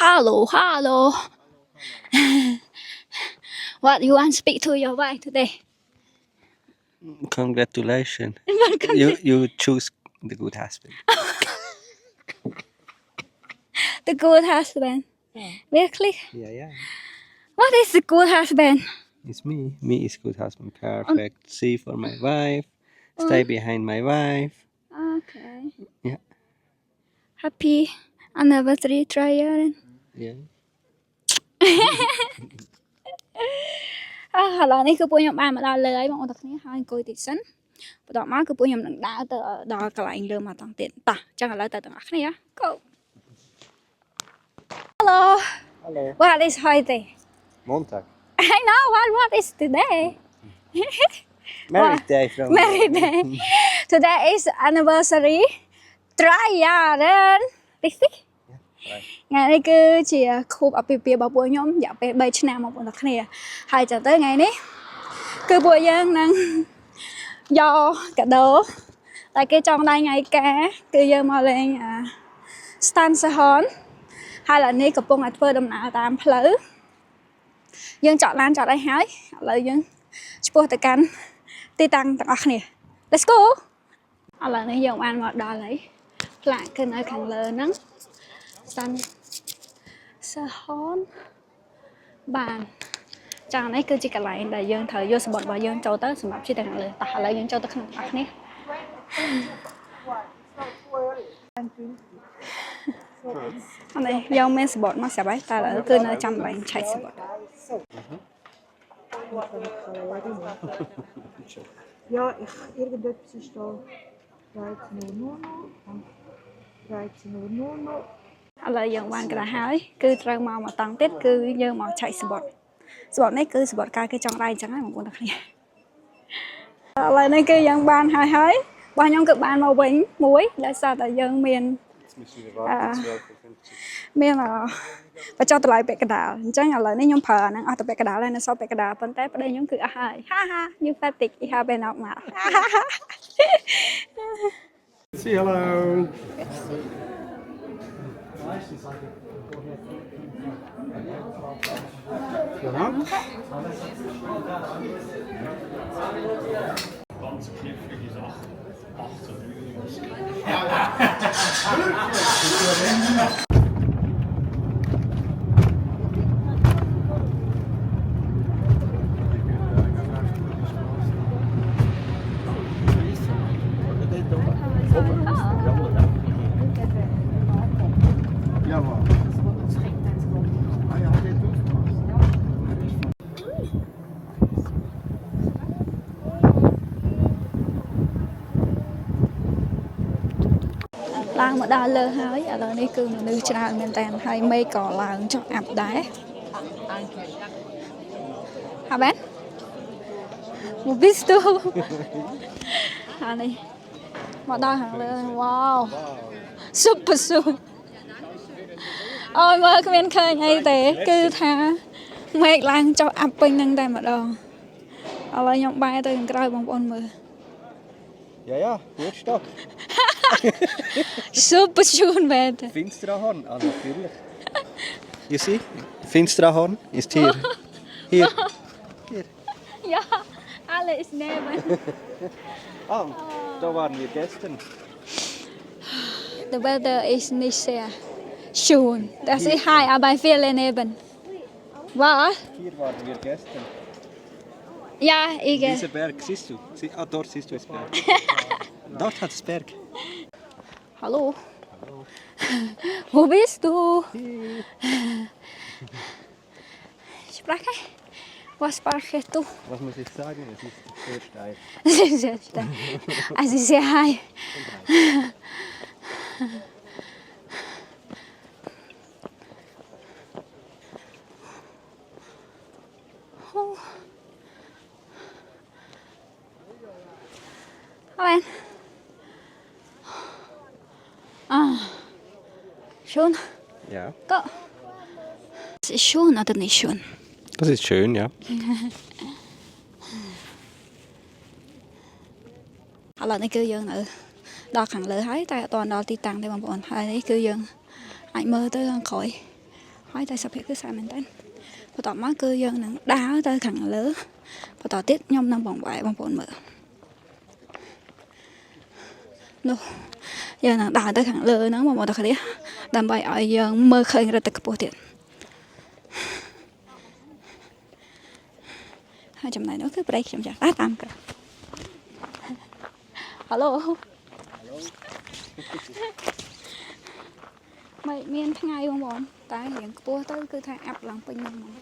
Hello, hello. What you want to speak to your wife today? Congratulations. You choose the good husband. The good husband. Really? Yeah. What is the good husband? It's me. Me is good husband. Perfect. See for my wife. Stay behind my wife. Okay. Yeah. Happy anniversary trial. Yeah. ឥឡូវនេះគឺពួកខ្ញុំបានមកដល់លើហើយបងប្អូនទាំងគ្នាហើយអង្គុយតិចសិនបន្ទាប់មកគឺពួកខ្ញុំនឹងដើរទៅដល់កន្លែងលើមកតង់ទៀតតោះអញ្ចឹងឥឡូវទៅទាំងអស់គ្នា Go Hello Hello. What is holiday Montag. I know what is today Married day from. Married day Today is anniversary trial Richtig Right. ថ្ងៃនេះគឺជាខួបអាពាហ៍ពិពាហ៍របស់ពួកខ្ញុំរយៈពេល3ឆ្នាំបងប្អូនទាំងគ្នាហើយចឹងទៅថ្ងៃនេះគឺពួកយើងនឹងយកកាដូតែគេចង់ដៃថ្ងៃការគឺយើងមកលេងStan Sehon ហើយឥឡូវនេះកំពុងតែធ្វើដំណើរតាមផ្លូវយើងចតឡានចតឲ្យហើយឥឡូវយើងឆ្ពោះទៅកាន់ទីតាំងទាំងអស់គ្នា Let's go ឥឡូវនេះយើងបានមកដល់ហើយផ្លាកគឺនៅខាងលើហ្នឹង Stan Sehon បានចា៎នេះគឺជាកន្លែងដែលយើងត្រូវយកសម្បត្តិរបស់យើងចូលទៅសម្រាប់ជិះទៅខាងលើតោះឥឡូវយើងចូលទៅក្នុងទាំងអស់គ្នានេះយកមានសម្បត្តិមកស្រាប់ហើយតែឥឡូវគឺនៅចាំឡើងឆែកសម្បត្តិ Ja, irgendetwas ist da 13:00 ឥឡូវយើងបានក្រាស់ហើយគឺត្រូវមកតង់ទៀតគឺយើងមកឆែកសម្បត្តិនេះគឺសម្បត្តិការគេចង់ដៃអញ្ចឹងហើយបងប្អូនទាំងគ្នាឥឡូវនេះគឺយើងបានហើយរបស់ខ្ញុំគឺបានមកវិញមួយដោយសារតែយើងមានបញ្ចុះតម្លៃពាក់កណ្ដាលអញ្ចឹងឥឡូវនេះខ្ញុំប្រើអាហ្នឹងអស់តែពាក់កណ្ដាលហើយនៅសល់ពាក់កណ្ដាលប៉ុន្តែប្តីខ្ញុំគឺអស់ហើយហាហា you fatigue you have been out មក Say hello. Ganz knifflige Sache. ឡើងមកដល់លើហើយឥឡូវនេះគឺមនុស្សច្រើនមែនតើហើយមេឃក៏ឡើងចុះអាប់ដែរហាបែនមកវិស្ទូហើយនេះមកដល់ខាងលើវ៉ាវ super អូយមើលគ្មានឃើញអីទេគឺថាមេឃឡើងចុះអាប់ពេញហ្នឹងតែម្ដងឥឡូវខ្ញុំបែរទៅខាងក្រោយបងប្អូនមើល Ja, gut stark. Super schön Wetter. Finsterahorn, natürlich. You see? Finsterahorn ist hier. Hier. Ja, alle ist neben. Da waren wir gestern. The weather is nicht sehr schön. Das ist high, aber viele neben. Was? Hier waren wir gestern. Ja, ich. Dieser Berg, siehst du? Dort siehst du das Berg. Dort hat es Berg. Hallo. Wo bist du? Spreche? Was sprichst du? Was muss ich sagen? Es ist sehr steil. Es ist sehr steil. Es ist sehr high. Amen. Schön. Ja. Go. Es ist schön oder nicht schön? Das ist schön, ja. ឥឡូវនេះគឺយើងនៅដល់ខាងលើហើយតែអត់ទាន់ដល់ទីតាំងទេបងប្អូនហើយនេះគឺយើងអាចមើលទៅខាងក្រោយ ហើយតែសភាពគឺស្អាតមែនតើបន្តមកគឺយើងនឹងដើរទៅខាងលើបន្តទៀតខ្ញុំនឹងបងប្អូនមើលនោះយើងនឹងដើរទៅខាងលើហ្នឹងបងប្អូនទាំងគ្នាដើម្បីឲ្យយើងមើលឃើញរថខ្ពស់ទៀតហើយចំណែកនោះគឺប្រៃខ្ញុំចាស់តាមក្រោយ Hello មិនមានថ្ងៃបងប្អូនតែរៀងខ្ពស់ទៅគឺថាអាប់ឡើងពេញហ្នឹងហ្មង